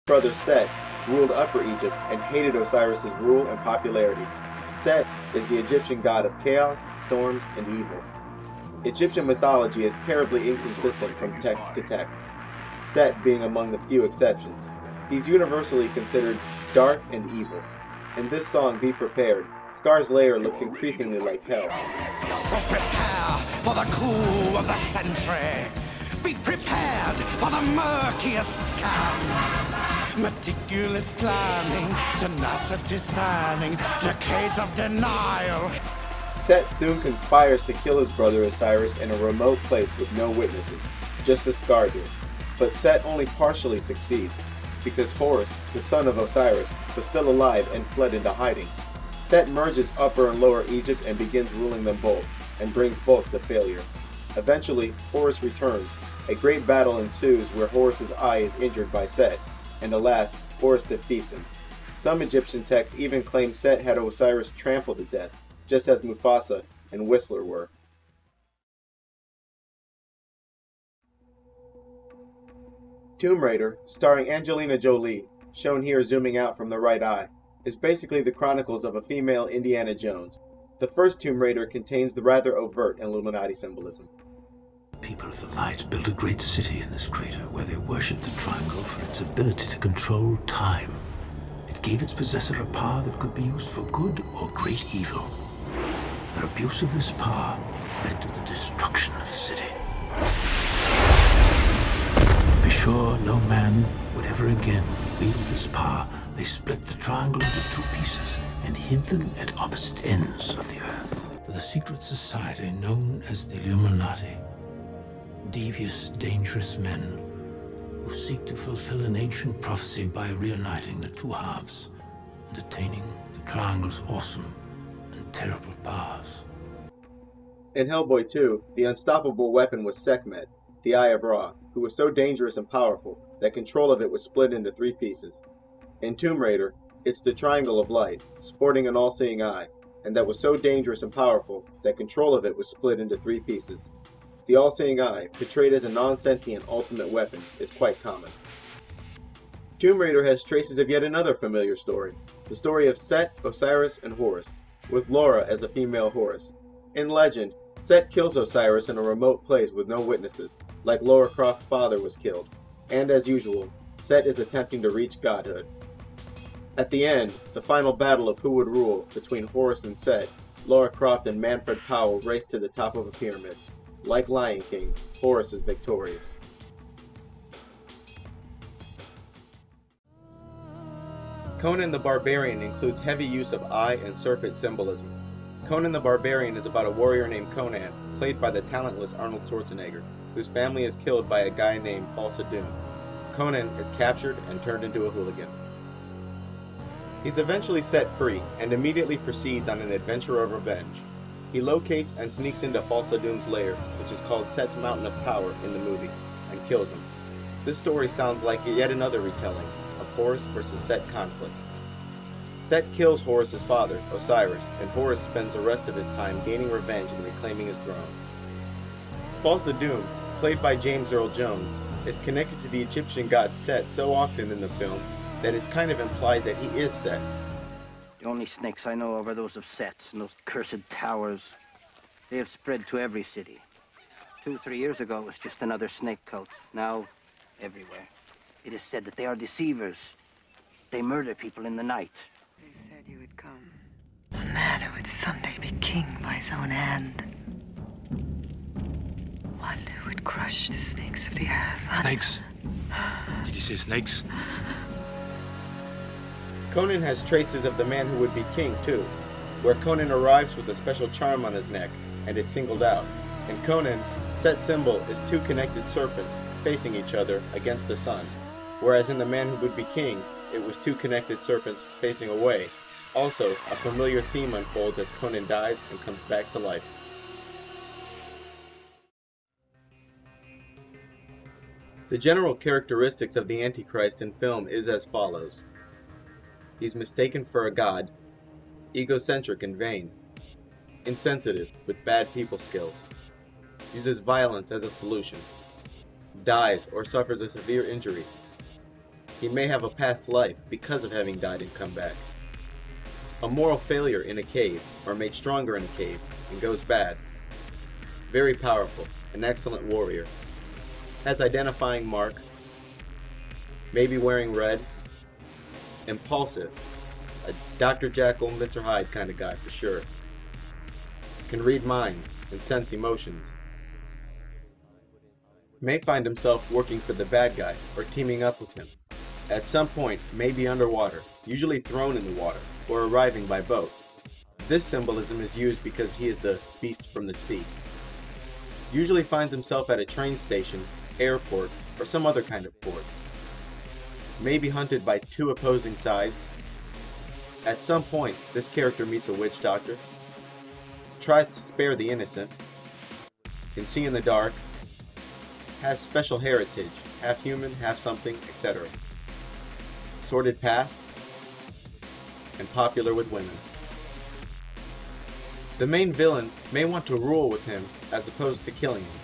brother Set ruled Upper Egypt and hated Osiris's rule and popularity. Set is the Egyptian god of chaos, storms, and evil. Egyptian mythology is terribly inconsistent from text to text, Set being among the few exceptions. He's universally considered dark and evil. In this song, Be Prepared, Scar's lair looks increasingly like hell. So prepare for the coup of the century. Be prepared for the murkiest scam. Meticulous planning, tenacity spanning, decades of denial. Set soon conspires to kill his brother Osiris in a remote place with no witnesses, just as Scar did. But Set only partially succeeds, because Horus, the son of Osiris, was still alive and fled into hiding. Set merges Upper and Lower Egypt and begins ruling them both, and brings both to failure. Eventually, Horus returns. A great battle ensues where Horus's eye is injured by Set, and alas, Horus defeats him. Some Egyptian texts even claim Set had Osiris trampled to death, just as Mufasa and Whistler were. Tomb Raider, starring Angelina Jolie, shown here zooming out from the right eye, is basically the chronicles of a female Indiana Jones. The first Tomb Raider contains the rather overt Illuminati symbolism. People of the light built a great city in this crater where they worshipped the triangle for its ability to control time. It gave its possessor a power that could be used for good or great evil. Their abuse of this power led to the destruction of the city. To be sure no man would ever again wield this power, they split the triangle into two pieces and hid them at opposite ends of the earth. For the secret society known as the Illuminati, devious, dangerous men who seek to fulfill an ancient prophecy by reuniting the two halves and attaining the triangle's awesome and terrible powers. In Hellboy 2, the unstoppable weapon was Sekhmet, the Eye of Ra, who was so dangerous and powerful that control of it was split into three pieces. In Tomb Raider, it's the Triangle of Light, sporting an all-seeing eye, and that was so dangerous and powerful that control of it was split into three pieces. The all-seeing eye, portrayed as a non-sentient ultimate weapon, is quite common. Tomb Raider has traces of yet another familiar story, the story of Set, Osiris, and Horus, with Laura as a female Horus. In legend, Set kills Osiris in a remote place with no witnesses, like Lara Croft's father was killed, and as usual, Set is attempting to reach godhood. At the end, the final battle of who would rule between Horus and Set, Lara Croft and Manfred Powell race to the top of a pyramid. Like Lion King, Horus is victorious. Conan the Barbarian includes heavy use of eye and serpent symbolism. Conan the Barbarian is about a warrior named Conan, played by the talentless Arnold Schwarzenegger, whose family is killed by a guy named Thulsa Doom. Conan is captured and turned into a hooligan. He's eventually set free and immediately proceeds on an adventure of revenge. He locates and sneaks into Thulsa Doom's lair, which is called Set's Mountain of Power in the movie, and kills him. This story sounds like yet another retelling of Horus versus Set conflict. Set kills Horus's father, Osiris, and Horus spends the rest of his time gaining revenge and reclaiming his throne. Thulsa Doom, played by James Earl Jones, is connected to the Egyptian god Set so often in the film that it's kind of implied that he is Set. The only snakes I know of are those of Set and those cursed towers. They have spread to every city. 2-3 years ago, it was just another snake cult. Now, everywhere. It is said that they are deceivers. They murder people in the night. They said you would come. A man who would someday be king by his own hand. One who would crush the snakes of the earth. Snakes? Did you say snakes? Conan has traces of the man who would be king too, where Conan arrives with a special charm on his neck and is singled out. In Conan, Set's symbol is two connected serpents facing each other against the sun, whereas in The Man Who Would Be King, it was two connected serpents facing away. Also, a familiar theme unfolds as Conan dies and comes back to life. The general characteristics of the Antichrist in film is as follows. He's mistaken for a god, egocentric and vain, insensitive with bad people skills, uses violence as a solution, dies or suffers a severe injury. He may have a past life because of having died and come back. A moral failure in a cave, or made stronger in a cave, and goes bad. Very powerful, an excellent warrior. Has identifying mark, maybe wearing red. Impulsive, a Dr. Jekyll, Mr. Hyde kind of guy for sure. Can read minds and sense emotions. May find himself working for the bad guy or teaming up with him. At some point, may be underwater, usually thrown in the water, or arriving by boat. This symbolism is used because he is the beast from the sea. Usually finds himself at a train station, airport, or some other kind of port. May be hunted by two opposing sides. At some point, this character meets a witch doctor, tries to spare the innocent, can see in the dark, has special heritage, half human, half something, etc. Sordid past, and popular with women. The main villain may want to rule with him as opposed to killing him.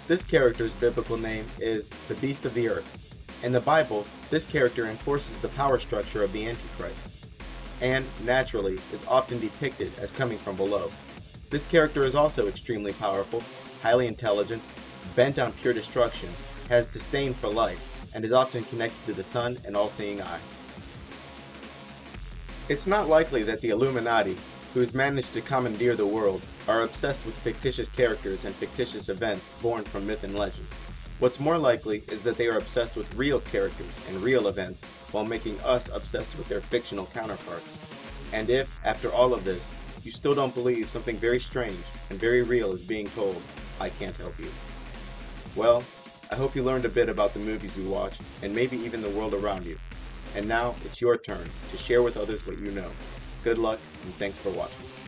This character's biblical name is the Beast of the Earth. In the Bible, this character enforces the power structure of the Antichrist, and, naturally, is often depicted as coming from below. This character is also extremely powerful, highly intelligent, bent on pure destruction, has disdain for life, and is often connected to the sun and all-seeing eye. It's not likely that the Illuminati, who has managed to commandeer the world, are obsessed with fictitious characters and fictitious events born from myth and legend. What's more likely is that they are obsessed with real characters and real events while making us obsessed with their fictional counterparts. And if, after all of this, you still don't believe something very strange and very real is being told, I can't help you. Well, I hope you learned a bit about the movies you watch, and maybe even the world around you. And now, it's your turn to share with others what you know. Good luck, and thanks for watching.